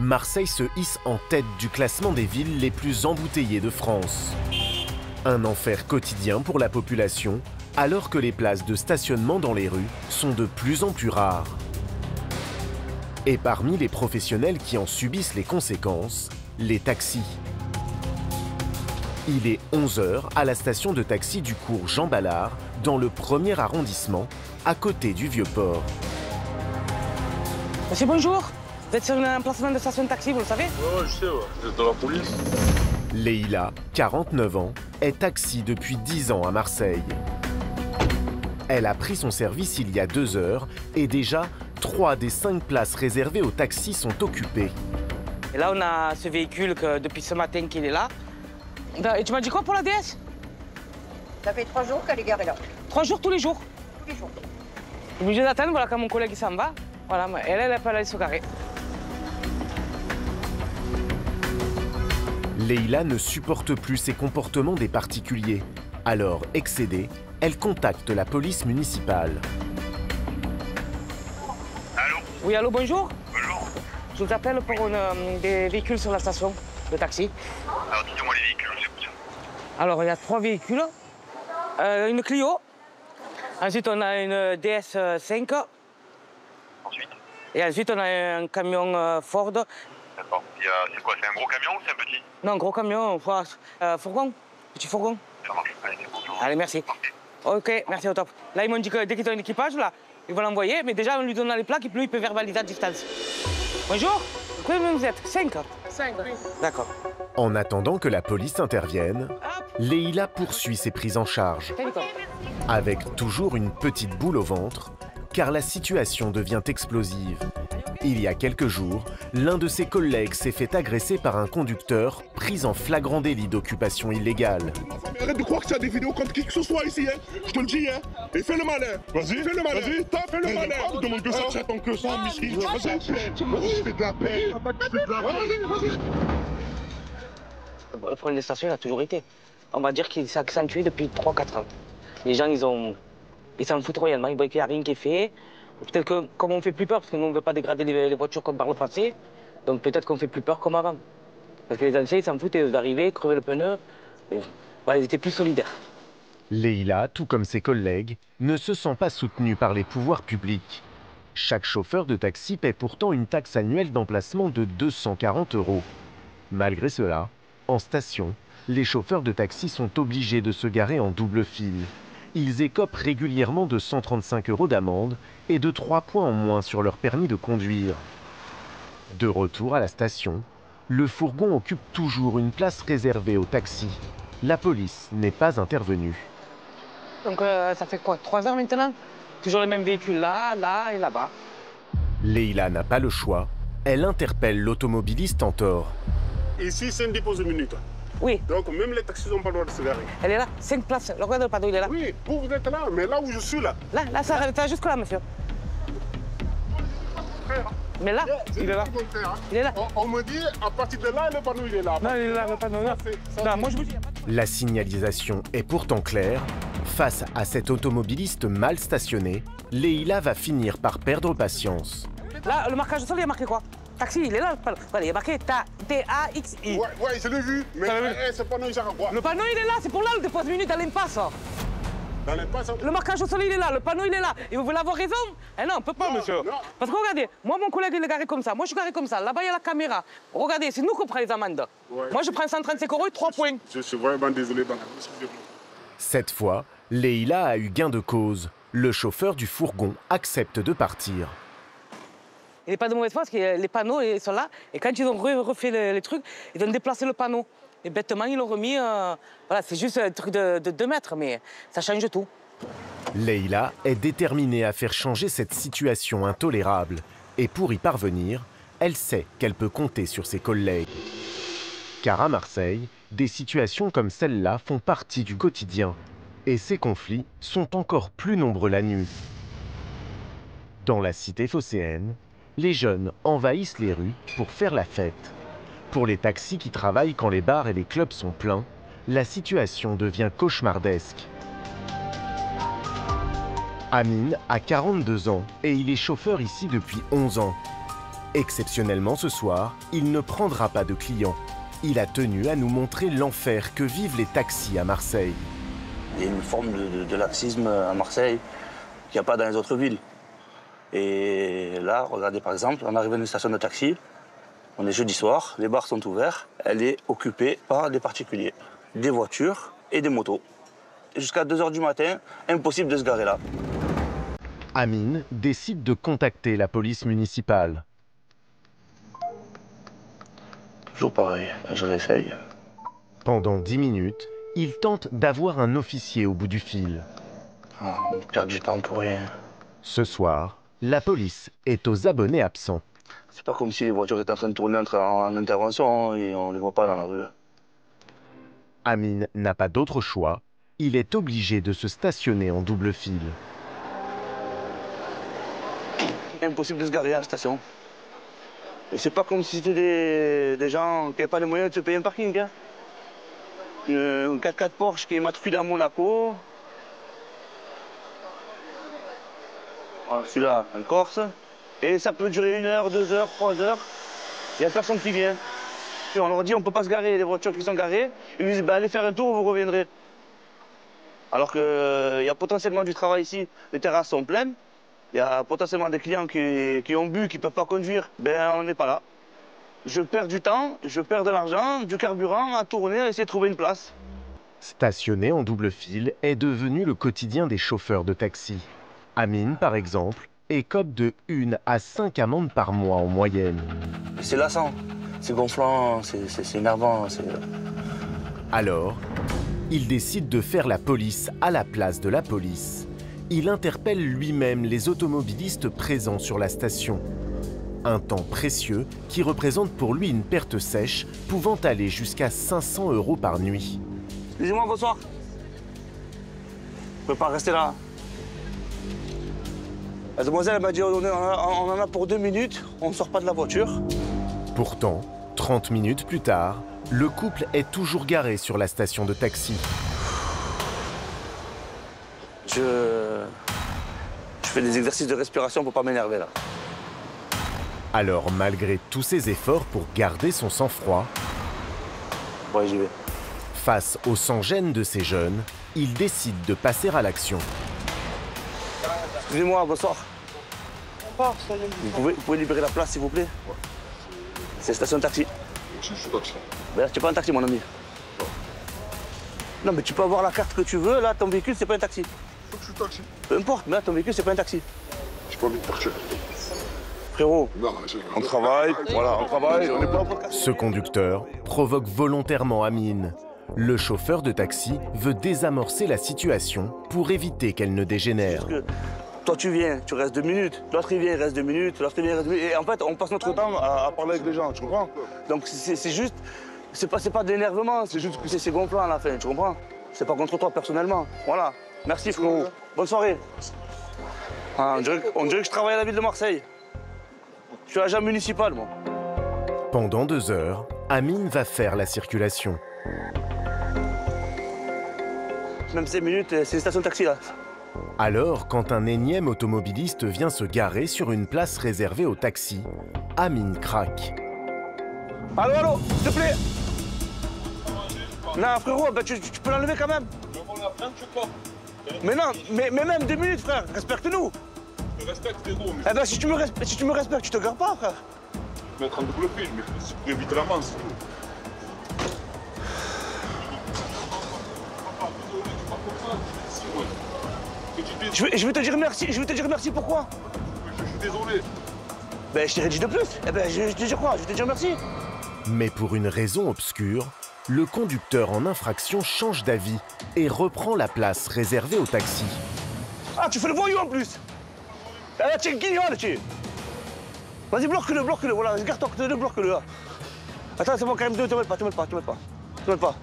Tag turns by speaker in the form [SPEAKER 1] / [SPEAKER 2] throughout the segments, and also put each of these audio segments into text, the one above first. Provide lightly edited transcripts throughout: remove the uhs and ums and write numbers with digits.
[SPEAKER 1] Marseille se hisse en tête du classement des villes les plus embouteillées de France. Un enfer quotidien pour la population, alors que les places de stationnement dans les rues sont de plus en plus rares. Et parmi les professionnels qui en subissent les conséquences, les taxis. Il est 11 h à la station de taxi du cours Jean Ballard, dans le 1er arrondissement, à côté du Vieux-Port.
[SPEAKER 2] Monsieur, bonjour. Vous êtes sur un emplacement de station de taxi, vous le savez?
[SPEAKER 3] Ouais, je sais, ouais. Vous êtes dans la police?
[SPEAKER 1] Leïla, 49 ans, est taxi depuis 10 ans à Marseille. Elle a pris son service il y a 2 heures et déjà 3 des 5 places réservées aux taxis sont occupées.
[SPEAKER 2] Et là, on a ce véhicule que depuis ce matin qu'il est là. Et tu m'as dit quoi pour la DS?
[SPEAKER 4] Ça fait 3 jours qu'elle est garée là.
[SPEAKER 2] 3 jours tous les jours?
[SPEAKER 4] Tous les jours.
[SPEAKER 2] Je suis obligé d'attendre, voilà, quand mon collègue s'en va. Voilà, elle peut aller se garer.
[SPEAKER 1] Leïla ne supporte plus ces comportements des particuliers. Alors, excédée, elle contacte la police municipale.
[SPEAKER 3] Allô?
[SPEAKER 2] Oui, allô, bonjour.
[SPEAKER 3] Bonjour.
[SPEAKER 2] Je vous appelle pour des véhicules sur la station de taxi.
[SPEAKER 3] Alors, dites-moi les véhicules, je vous écoute.
[SPEAKER 2] Alors, il y a 3 véhicules. Une Clio. Ensuite, on a une DS5.
[SPEAKER 3] Ensuite?
[SPEAKER 2] Et ensuite, on a un camion Ford.
[SPEAKER 3] D'accord. C'est quoi? C'est un gros camion ou c'est un petit?
[SPEAKER 2] Non, gros camion, fourgon. Petit fourgon.
[SPEAKER 3] Ça marche. Allez, c'est bon.
[SPEAKER 2] Allez, merci.
[SPEAKER 3] Parfait.
[SPEAKER 2] OK, merci, au top. Là, ils m'ont dit que dès qu'ils ont un équipage, là, ils vont l'envoyer. Mais déjà, en lui donnant les plaques, lui, il peut verbaliser à distance. Bonjour. Combien vous êtes? 5? 5, oui. D'accord.
[SPEAKER 1] En attendant que la police intervienne, Leïla poursuit ses prises en charge. Avec toujours une petite boule au ventre, car la situation devient explosive. Il y a quelques jours, l'un de ses collègues s'est fait agresser par un conducteur pris en flagrant délit d'occupation illégale.
[SPEAKER 5] Arrête de croire que tu as des vidéos contre qui que ce soit ici, hein. Je te le dis, hein. Et fais le malin. Vas-y, fais le malin. Vas-y, fais le malin. Je demande que ça, j'attends que ça, Miski. Vas-y, je fais de la paix. Vas-y.
[SPEAKER 2] Le problème des stations, il a toujours été. On va dire qu'il s'est accentué depuis 3-4 ans. Les gens, ils s'en foutent royalement. Ils voient qu'il n'y a rien qui est fait. Peut-être que, comme on ne fait plus peur, parce que nous, on ne veut pas dégrader les voitures comme par le passé, donc peut-être qu'on ne fait plus peur comme avant. Parce que les anciens, ils s'en foutaient d'arriver, crever le pneu. Et, voilà, ils étaient plus solidaires.
[SPEAKER 1] Leïla, tout comme ses collègues, ne se sent pas soutenue par les pouvoirs publics. Chaque chauffeur de taxi paie pourtant une taxe annuelle d'emplacement de 240 €. Malgré cela, en station, les chauffeurs de taxi sont obligés de se garer en double file. Ils écopent régulièrement de 135 € d'amende et de 3 points en moins sur leur permis de conduire. De retour à la station, le fourgon occupe toujours une place réservée aux taxis. La police n'est pas intervenue.
[SPEAKER 2] Donc ça fait quoi, 3 heures maintenant? Toujours les mêmes véhicules là, là et là-bas.
[SPEAKER 1] Leïla n'a pas le choix. Elle interpelle l'automobiliste en tort.
[SPEAKER 5] Ici, c'est une dépose de minutes.
[SPEAKER 2] Oui.
[SPEAKER 5] Donc, même les taxis n'ont pas le droit de se garer.
[SPEAKER 2] Elle est là, 5 places. Regardez le panneau, il est là.
[SPEAKER 5] Oui, vous êtes là, mais là où je suis là.
[SPEAKER 2] Là, ça arrête jusque là, monsieur. Mais là, il est là. Il est là.
[SPEAKER 5] On me dit, à partir de là, le panneau, il est là.
[SPEAKER 2] Non, il est là, le panneau. Non, moi je vous dis.
[SPEAKER 1] La signalisation est pourtant claire. Face à cet automobiliste mal stationné, Leïla va finir par perdre patience.
[SPEAKER 2] Là, le marquage au sol, il y a marqué quoi? Taxi, il est là. Voilà, il y a marqué T-A-X-I.
[SPEAKER 5] Ouais, je l'ai vu. Mais ce panneau, il sert à quoi?
[SPEAKER 2] Le panneau, il est là. C'est pour là, le dépôt de minutes à l'impasse.
[SPEAKER 5] Dans l'impasse?
[SPEAKER 2] Le marquage au sol, il est là. Le panneau, il est là. Et vous voulez avoir raison? Eh non, on peut pas, monsieur.
[SPEAKER 5] Non.
[SPEAKER 2] Parce que regardez, moi, mon collègue, il est garé comme ça. Moi, je suis garé comme ça. Là-bas, il y a la caméra. Regardez, c'est nous qui prend les amendes.
[SPEAKER 5] Ouais.
[SPEAKER 2] Moi, je prends 135 € et 3 points.
[SPEAKER 5] Je suis vraiment désolé, madame.
[SPEAKER 1] Cette fois, Leïla a eu gain de cause. Le chauffeur du fourgon accepte de partir.
[SPEAKER 2] Il n'est pas de mauvaise foi parce que les panneaux ils sont là. Et quand ils ont refait les trucs, ils ont déplacé le panneau. Et bêtement, ils l'ont remis. Voilà, c'est juste un truc de 2 mètres, mais ça change tout.
[SPEAKER 1] Leïla est déterminée à faire changer cette situation intolérable. Et pour y parvenir, elle sait qu'elle peut compter sur ses collègues. Car à Marseille, des situations comme celle-là font partie du quotidien. Et ces conflits sont encore plus nombreux la nuit. Dans la cité phocéenne, les jeunes envahissent les rues pour faire la fête. Pour les taxis qui travaillent quand les bars et les clubs sont pleins, la situation devient cauchemardesque. Amine a 42 ans et il est chauffeur ici depuis 11 ans. Exceptionnellement ce soir, il ne prendra pas de clients. Il a tenu à nous montrer l'enfer que vivent les taxis à Marseille.
[SPEAKER 6] Il y a une forme de laxisme à Marseille qu'il n'y a pas dans les autres villes. Et là, regardez par exemple, on arrive à une station de taxi, on est jeudi soir, les bars sont ouverts, elle est occupée par des particuliers, des voitures et des motos. Jusqu'à 2 h du matin, impossible de se garer là.
[SPEAKER 1] Amine décide de contacter la police municipale.
[SPEAKER 6] Toujours pareil, je réessaye.
[SPEAKER 1] Pendant 10 minutes, il tente d'avoir un officier au bout du fil.
[SPEAKER 6] Ah, on perd du temps pour rien.
[SPEAKER 1] Ce soir, la police est aux abonnés absents.
[SPEAKER 6] C'est pas comme si les voitures étaient en train de tourner en intervention et on les voit pas dans la rue.
[SPEAKER 1] Amine n'a pas d'autre choix. Il est obligé de se stationner en double fil.
[SPEAKER 6] Impossible de se garer à la station. Et c'est pas comme si c'était des gens qui n'avaient pas les moyens de se payer un parking. Hein. Un 4x4 Porsche qui est matriculé à Monaco. Voilà, celui-là, un Corse. Et ça peut durer 1 heure, 2 heures, 3 heures. Il n'y a personne qui vient. Et on leur dit on ne peut pas se garer, les voitures qui sont garées. Ils disent ben, allez faire un tour, vous reviendrez. Alors qu'il y a potentiellement du travail ici. Les terrasses sont pleines. Il y a potentiellement des clients qui ont bu, qui ne peuvent pas conduire. Ben, on n'est pas là. Je perds du temps, je perds de l'argent, du carburant à tourner, à essayer de trouver une place.
[SPEAKER 1] Stationner en double fil est devenu le quotidien des chauffeurs de taxi. Amine, par exemple, écope de 1 à 5 amendes par mois en moyenne.
[SPEAKER 6] C'est lassant, c'est gonflant, c'est énervant.
[SPEAKER 1] Alors, il décide de faire la police à la place de la police. Il interpelle lui-même les automobilistes présents sur la station. Un temps précieux qui représente pour lui une perte sèche pouvant aller jusqu'à 500 € par nuit.
[SPEAKER 6] Excusez-moi, bonsoir. Vous pouvez pas rester là. La demoiselle m'a dit on en a pour 2 minutes, on ne sort pas de la voiture.
[SPEAKER 1] Pourtant, 30 minutes plus tard, le couple est toujours garé sur la station de taxi.
[SPEAKER 6] Je fais des exercices de respiration pour pas m'énerver là.
[SPEAKER 1] Alors, malgré tous ses efforts pour garder son sang-froid,
[SPEAKER 6] Ouais, j'y vais.
[SPEAKER 1] face au sans-gêne de ces jeunes, il décide de passer à l'action.
[SPEAKER 6] Excusez-moi, bonsoir. Vous pouvez libérer la place, s'il vous plaît? C'est station de taxi.
[SPEAKER 5] Je suis taxi.
[SPEAKER 6] Ben, tu n'es pas un taxi, mon ami. Non, mais tu peux avoir la carte que tu veux. Là, ton véhicule, c'est pas un taxi.
[SPEAKER 5] Je suis taxi.
[SPEAKER 6] Peu importe, mais là, ton véhicule, c'est pas un taxi.
[SPEAKER 5] J'ai pas envie de partir.
[SPEAKER 6] Frérot,
[SPEAKER 5] Non,
[SPEAKER 6] on travaille, voilà, on travaille, on n'est pas...
[SPEAKER 1] Ce conducteur provoque volontairement Amine. Le chauffeur de taxi veut désamorcer la situation pour éviter qu'elle ne dégénère.
[SPEAKER 6] Parce que toi, tu viens, tu restes 2 minutes. L'autre, il vient, il reste 2 minutes. L'autre, il vient, il reste 2 minutes. Et en fait, on passe notre temps à parler avec les gens, tu comprends? Donc, c'est juste... C'est pas de l'énervement, c'est juste que c'est gonflant à la fin, tu comprends? C'est pas contre toi, personnellement. Voilà. Merci, frérot. Bonne soirée. Ah, on dirait que je travaille à la ville de Marseille. Je suis agent municipal, moi.
[SPEAKER 1] Pendant 2 heures, Amine va faire la circulation.
[SPEAKER 6] Même 5 minutes, c'est une station de taxi, là.
[SPEAKER 1] Alors, quand un énième automobiliste vient se garer sur une place réservée aux taxis, Amine craque.
[SPEAKER 6] Allô, allô, s'il te plaît. Non, frérot, ben, tu peux l'enlever quand même. Mais non, mais même 2 minutes, frère, respecte-nous.
[SPEAKER 5] Je respecte, frérot, mais
[SPEAKER 6] Eh ben, si tu me respectes, tu te gares pas, frère.
[SPEAKER 5] je vais mettre en double fil, mais c'est pour éviter la manche, c'est tout.
[SPEAKER 6] Je vais te dire merci, pourquoi?
[SPEAKER 5] Je suis désolé.
[SPEAKER 6] Ben, je t'ai dit de plus. Eh ben, je vais te dire quoi? Je vais te dire merci.
[SPEAKER 1] Mais pour une raison obscure, le conducteur en infraction change d'avis et reprend la place réservée aux taxis.
[SPEAKER 6] Ah, tu fais le voyou en plus. Eh, tiens, guignol, tu. Vas-y, bloque-le, voilà, garde-toi, bloque-le, là. Attends, c'est bon, quand même, te mêle pas.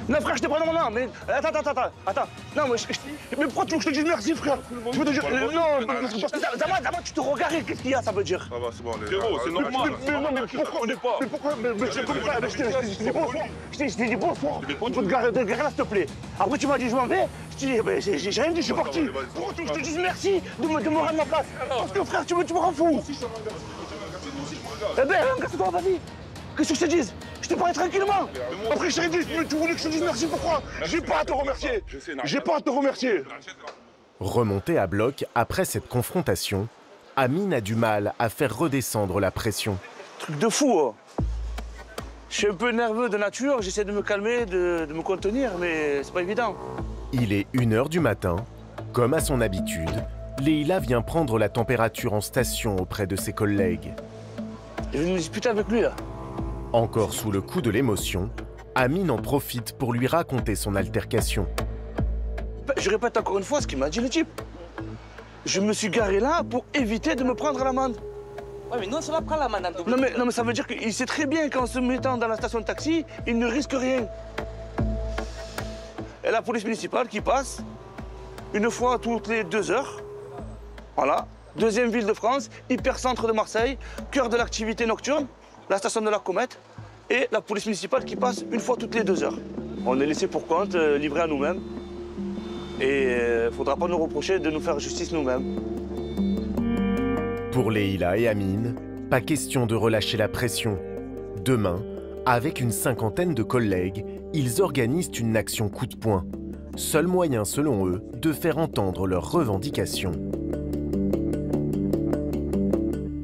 [SPEAKER 6] Non, frère, je t'ai pas non, non, mais attends. Non, mais pourquoi tu veux que je te dise merci, frère? Tu veux te dire. Non, Zama, tu te regardes, qu'est-ce qu'il y a, ça veut dire?
[SPEAKER 5] Ça va, c'est bon, allez.
[SPEAKER 3] Frérot, c'est normal.
[SPEAKER 5] Mais non, mais pourquoi on n'est pas? Mais pourquoi? Mais c'est comme ça, je t'ai dit bonsoir. Je t'ai dit bonsoir. Tu peux te garer là, s'il te plaît. Après, tu m'as dit je m'en vais. Je t'ai dit, ben, j'ai rien dit, je suis parti. Pourquoi tu veux que je te dise merci de me rendre ma place? Parce que frère, tu me rends fou. Eh ben, casse-toi, vas-y. Qu'est-ce que je te dise? Je te parlais tranquillement. Après, je t'ai dit, tu voulais que je te dise merci, pourquoi? J'ai pas à te remercier. J'ai pas à te remercier.
[SPEAKER 1] Remonté à bloc après cette confrontation, Amine a du mal à faire redescendre la pression.
[SPEAKER 6] Truc de fou, hein. Je suis un peu nerveux de nature, j'essaie de me calmer, de me contenir, mais c'est pas évident.
[SPEAKER 1] Il est 1 h du matin. Comme à son habitude, Leïla vient prendre la température en station auprès de ses collègues.
[SPEAKER 6] Je vais me disputer avec lui, là.
[SPEAKER 1] Encore sous le coup de l'émotion, Amine en profite pour lui raconter son altercation.
[SPEAKER 6] Je répète encore une fois ce qu'il m'a dit le type. Je me suis garé là pour éviter de me prendre l'amende.
[SPEAKER 2] Ouais, mais non, ça va prendre l'amende.
[SPEAKER 6] Non, mais ça veut dire qu'il sait très bien qu'en se mettant dans la station de taxi, il ne risque rien. Et la police municipale qui passe, 1 fois toutes les 2 heures. Voilà. 2e ville de France, hypercentre de Marseille, cœur de l'activité nocturne, la station de la Comète et la police municipale qui passe 1 fois toutes les 2 heures. On est laissé pour compte, livré à nous-mêmes. Et il ne faudra pas nous reprocher de nous faire justice nous-mêmes.
[SPEAKER 1] Pour Leïla et Amine, pas question de relâcher la pression. Demain, avec une 50aine de collègues, ils organisent une action coup de poing. Seul moyen, selon eux, de faire entendre leurs revendications.